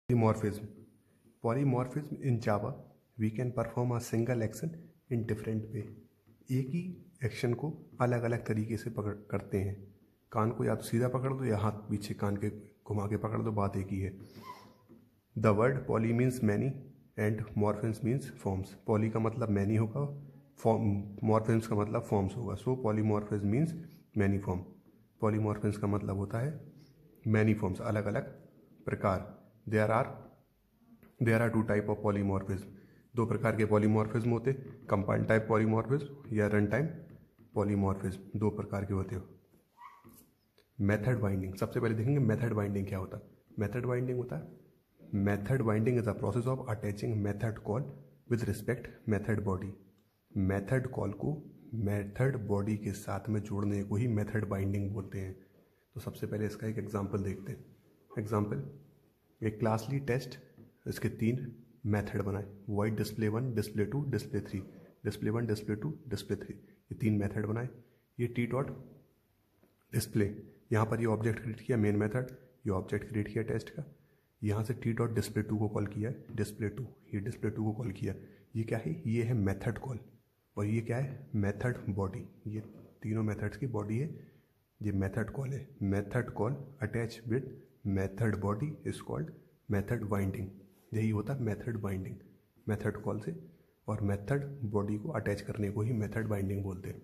Polymorphism. Polymorphism in Java, we can perform a single action in different way. एक ही action को अलग अलग तरीके से करते हैं. कान को या तो सीधा पकड़ दो या हाथ पीछे कान के घुमा के पकड़ दो, बात एक ही है. The word poly means many and morphemes means forms. Poly का मतलब मैनी होगा, मॉर्फिम्स का मतलब फॉर्म्स होगा. So polymorphism means many form. Polymorphisms का मतलब होता है मैनी फॉर्म्स, अलग अलग प्रकार. There are two type of polymorphism. दो प्रकार के पॉलीमॉर्फिज्म होते, कंपाइल टाइप पॉलीमॉर्फिज्म या रन टाइम पॉलीमॉर्फिज्म. दो प्रकार के होते हो. मेथड बाइंडिंग, सबसे पहले देखेंगे मेथड बाइंडिंग क्या होता है. मेथड बाइंडिंग होता है, method binding is a process of attaching method call with respect method body. Method call को मेथड बॉडी के साथ में जोड़ने को ही मेथड बाइंडिंग बोलते हैं. तो सबसे पहले इसका एक एग्जांपल देखते हैं. एग्जांपल, एक क्लास ली टेस्ट, इसके 3 मेथड बनाए, void display 1, display 2, display 3. Display 1, display 2, display 3, ये 3 मेथड बनाए. ये टी डॉट डिस्प्ले, यहाँ पर ये ऑब्जेक्ट क्रिएट किया मेन मेथड, ये ऑब्जेक्ट क्रिएट किया टेस्ट का. यहाँ से टी डॉट डिस्प्ले 2 को कॉल किया, डिस्प्ले 2, ये डिस्प्ले 2 को कॉल किया. ये क्या है, ये है मेथड कॉल. और ये क्या है, मेथड बॉडी. ये तीनों मेथड्स की बॉडी है, ये मेथड कॉल है. Method call attach with method body is called method binding. यही होता है मेथड बाइंडिंग, मेथड कॉल से और मेथड बॉडी को अटैच करने को ही मेथड बाइंडिंग बोलते हैं.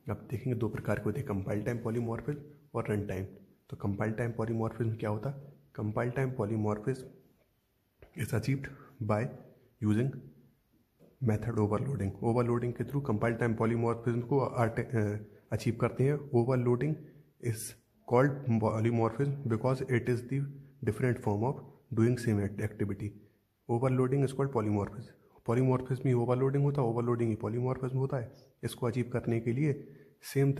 अब देखेंगे दो प्रकार के होते हैं, कंपाइल टाइम पॉलीमॉर्फिज्म और रन टाइम. तो कंपाइल टाइम पॉलीमॉर्फिज्म क्या होता है, compile time polymorphism is achieved by using method overloading. Overloading के थ्रू कंपाइल टाइम पॉलीमॉर्फिज्म को अचीव करते हैं. Overloading is called polymorphism because it is the different form of doing same activity. Overloading is called polymorphism. Polymorphism he overloading होता है, overloading ही polymorphism होता है. इसको achieve करने के लिए सेम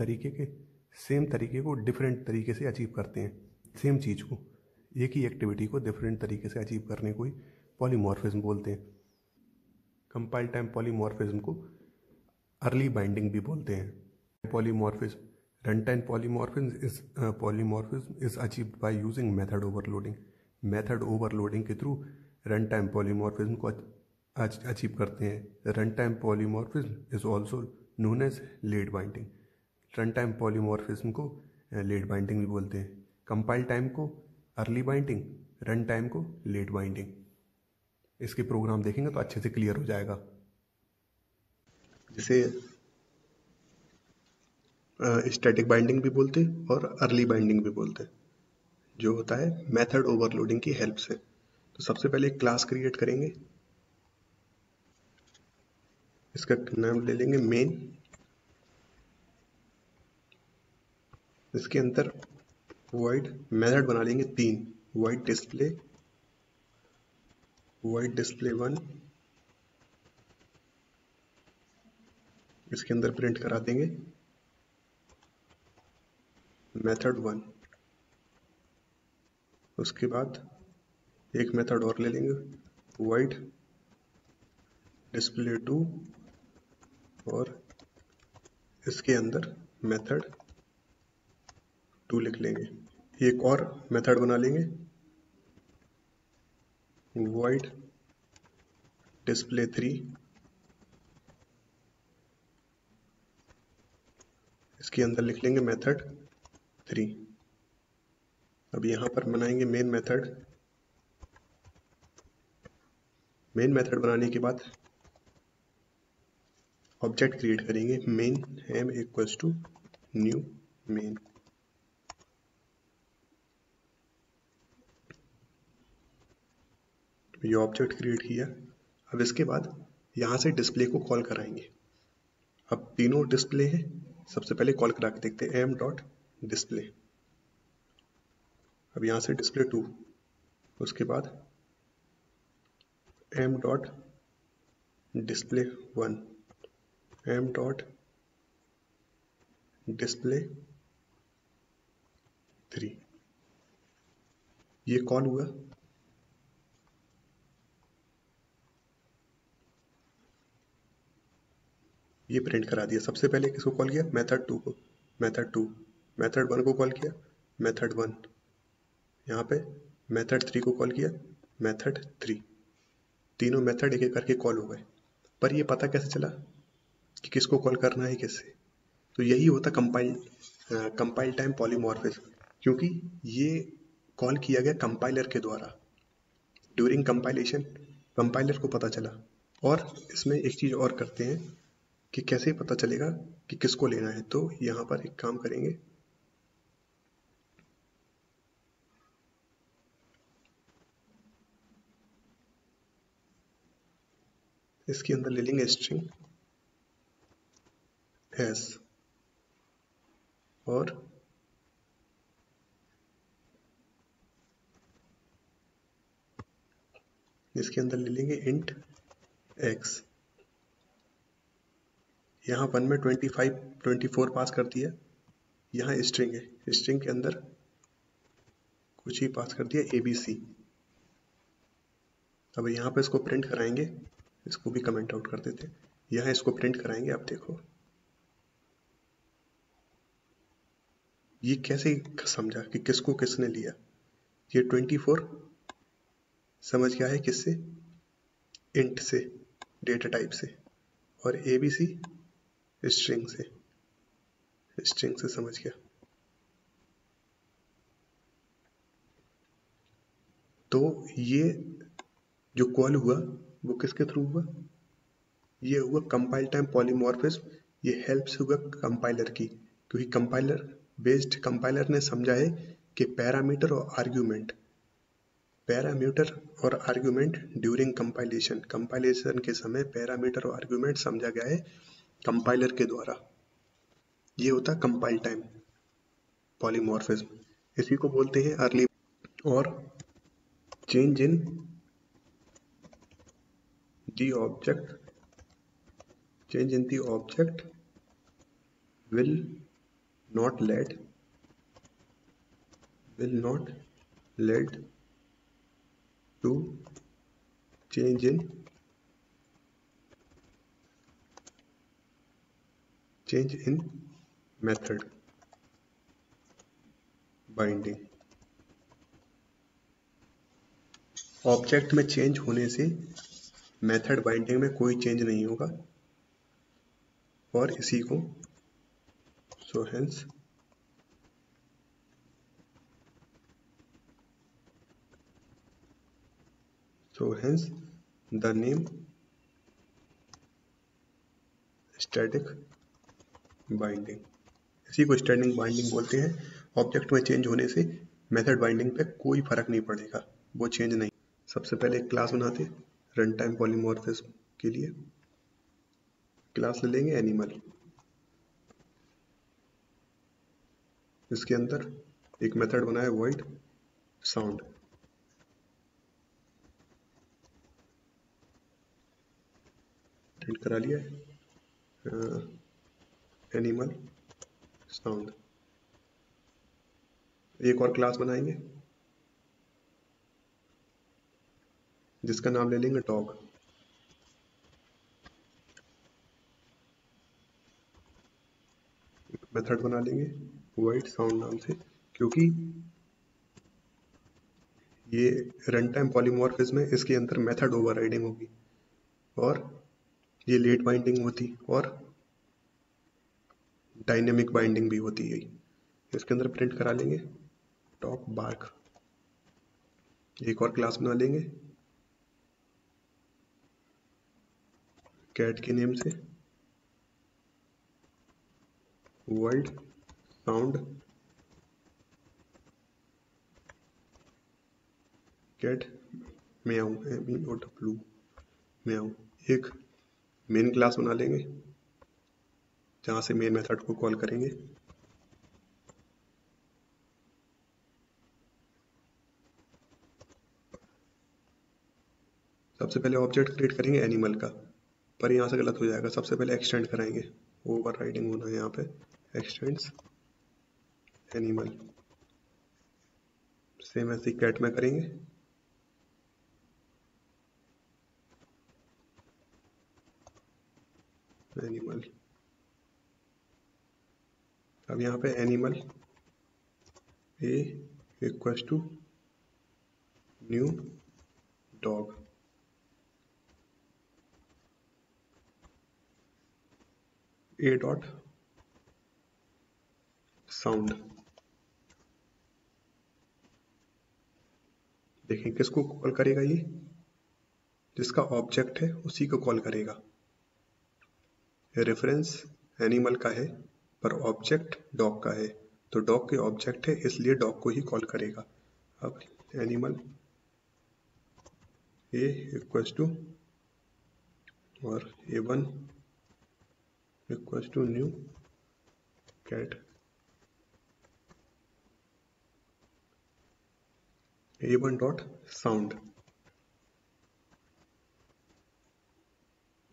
तरीके को डिफरेंट तरीके से अचीव करते हैं. सेम चीज़ को, एक ही एक्टिविटी को डिफरेंट तरीके से अचीव करने को ही पॉलीमॉर्फिज्म बोलते हैं. कंपाइल टाइम पॉलीमॉर्फिज्म को अर्ली बाइंडिंग भी बोलते हैं. Polymorphism, runtime polymorphism is achieved by using method overloading. Method overloading के थ्रू runtime polymorphism को अचीव करते हैं. Runtime polymorphism is also known as late binding. Runtime polymorphism को late binding भी बोलते हैं. Compile time को early binding, runtime को late binding. इसके प्रोग्राम देखेंगे तो अच्छे से क्लियर हो जाएगा. जैसे स्टैटिक बाइंडिंग भी बोलते हैं और अर्ली बाइंडिंग भी बोलते हैं, जो होता है मेथड ओवरलोडिंग की हेल्प से. तो सबसे पहले एक क्लास क्रिएट करेंगे, इसका नाम ले लेंगे मेन. इसके अंदर वॉइड मेथड बना लेंगे 3, वॉइड डिस्प्ले 1, इसके अंदर प्रिंट करा देंगे मेथड 1. उसके बाद एक मेथड और ले लेंगे, वॉइड डिस्प्ले 2, और इसके अंदर मेथड 2 लिख लेंगे. एक और मेथड बना लेंगे, वॉइड डिस्प्ले 3, इसके अंदर लिख लेंगे मेथड 3. अब यहाँ पर बनाएंगे मेन मेथड. मेन मेथड बनाने के बाद ऑब्जेक्ट क्रिएट करेंगे main m equals to new main. ये ऑब्जेक्ट क्रिएट किया. अब इसके बाद यहाँ से डिस्प्ले को कॉल कराएंगे. अब तीनों डिस्प्ले हैं, सबसे पहले कॉल करा के देखते हैं m डॉट डिस्प्ले. अब यहाँ से डिस्प्ले 2, उसके बाद m dot display 1, m dot display 3. ये कॉल हुआ. ये प्रिंट करा दिया. सबसे पहले किसको कॉल किया, मेथड 2 को, मेथड 2. मेथड 1 को कॉल किया, मेथड 1. यहाँ पे मेथड 3 को कॉल किया, मेथड 3। तीनों मेथड एक एक करके कॉल हो गए, पर ये पता कैसे चला कि किसको कॉल करना है किससे? तो यही होता कंपाइल टाइम पॉलीमॉर्फिज्म, क्योंकि ये कॉल किया गया कंपाइलर के द्वारा। ड्यूरिंग कंपाइलेशन कंपाइलर को पता चला। और इसमें एक चीज़ और करते हैं कि कैसे पता चलेगा कि किसको लेना है। तो यहाँ पर एक काम करेंगे, इसके अंदर ले लेंगे स्ट्रिंग एस, और इसके अंदर ले लेंगे इंट एक्स। यहाँ 1 में 25 24 पास कर दिया। यहाँ स्ट्रिंग है, स्ट्रिंग के अंदर कुछ ही पास कर दिया ABC। अब यहाँ पे इसको प्रिंट कराएंगे, इसको भी कमेंट आउट कर देते हैं। यहाँ इसको प्रिंट कराएंगे, आप देखो ये कैसे समझा कि किसको किसने लिया। ये 24 समझ गया है किससे, इंट से, डेटा टाइप से, और ABC स्ट्रिंग से समझ गया। तो ये जो कॉल हुआ वो किसके थ्रू हुआ, ये हुआ कंपाइल टाइम पॉलीमॉर्फिज्म। ये हेल्प्स हुआ कंपाइलर की, क्योंकि कंपाइलर ने समझा है कि पैरामीटर और आर्ग्यूमेंट ड्यूरिंग कंपाइलेशन के समय पैरामीटर और आर्ग्यूमेंट समझा गया है कंपाइलर के द्वारा। ये होता कंपाइल टाइम पॉलीमॉर्फिज्म, इसी को बोलते हैं अर्ली। और change in the object will not lead to change in method binding. Object में चेंज होने से मेथड बाइंडिंग में कोई चेंज नहीं होगा, और इसी को so hence the name static binding, इसी को स्टैटिक बाइंडिंग बोलते हैं। ऑब्जेक्ट में चेंज होने से मेथड बाइंडिंग पे कोई फर्क नहीं पड़ेगा, वो चेंज नहीं। सबसे पहले एक क्लास बनाते रन टाइम पॉलीमॉर्फिज्म के लिए। क्लास ले लेंगे एनिमल, इसके अंदर एक मेथड बनाया void sound। प्रिंट करा लिया एनिमल साउंड। एक और क्लास बनाएंगे जिसका नाम ले लेंगे डॉग। मेथड बना लेंगे void sound नाम से, क्योंकि ये रन टाइम पॉलीमॉर्फिज्म है, इसके अंदर मेथड ओवरराइडिंग होगी और ये लेट बाइंडिंग होती और डायनेमिक बाइंडिंग भी होती है। इसके अंदर प्रिंट करा लेंगे टॉप बार्क। एक और क्लास बना लेंगे कैट के नेम से वर्ल्ड साउंड कैट म्याऊ MAW म्याऊ। एक मेन क्लास बना लेंगे जहाँ से मेन मेथड को कॉल करेंगे। सबसे पहले ऑब्जेक्ट क्रिएट करेंगे एनिमल का, पर यहाँ से गलत हो जाएगा। सबसे पहले एक्सटेंड कराएंगे, ओवरराइडिंग होना है यहाँ पे, एक्सटेंड्स एनिमल। सेम ऐसे कैट में करेंगे, एनिमल। अब यहाँ पे animal a equals to new dog, a dot sound. देखें किसको कॉल करेगा, ये जिसका ऑब्जेक्ट है उसी को कॉल करेगा। रेफरेंस एनिमल का है पर ऑब्जेक्ट डॉग का है, तो डॉग के ऑब्जेक्ट है इसलिए डॉग को ही कॉल करेगा। अब एनिमल ए इक्वल्स टू और A1 equals to new cat, A1 dot sound,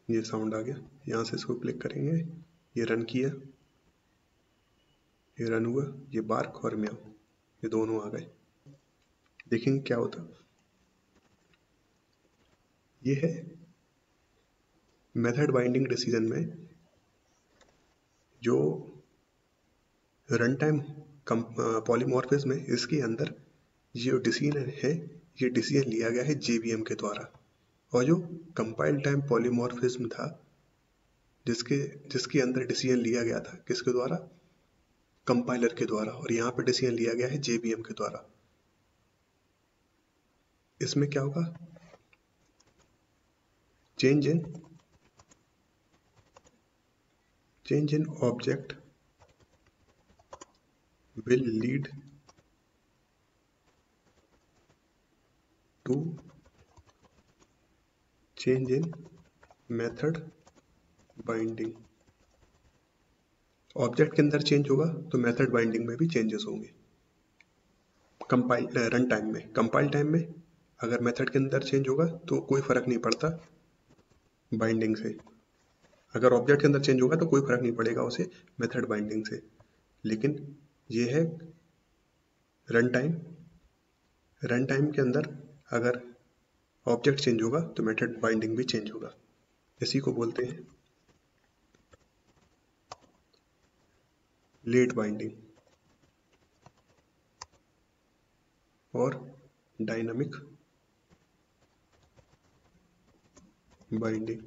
ये साउंड आ गया। यहाँ से इसको क्लिक करेंगे, ये रन किया, ये रन हुआ, ये बार्क और म्याऊ ये दोनों आ गए। देखेंगे क्या होता। ये है मेथड बाइंडिंग डिसीजन में जो रन टाइम पॉलीमॉर्फिज्म में, इसके अंदर जो डिसीजन है ये डिसीजन लिया गया है JVM के द्वारा, और जो कंपाइल टाइम पॉलीमॉर्फिज्म था जिसके अंदर डिसीजन लिया गया था किसके द्वारा, कंपाइलर के द्वारा, और यहाँ पे डिसीजन लिया गया है JVM के द्वारा। इसमें क्या होगा, change in object will lead to change in method binding. Object के अंदर चेंज होगा तो मेथड बाइंडिंग में भी चेंजेस होंगे। कंपाइल टाइम में अगर मेथड के अंदर चेंज होगा तो कोई फर्क नहीं पड़ता बाइंडिंग से, अगर ऑब्जेक्ट के अंदर चेंज होगा तो कोई फर्क नहीं पड़ेगा उसे मेथड बाइंडिंग से। लेकिन ये है रन टाइम के अंदर अगर ऑब्जेक्ट चेंज होगा तो मेथड बाइंडिंग भी चेंज होगा। इसी को बोलते हैं लेट बाइंडिंग और डायनामिक बाइंडिंग।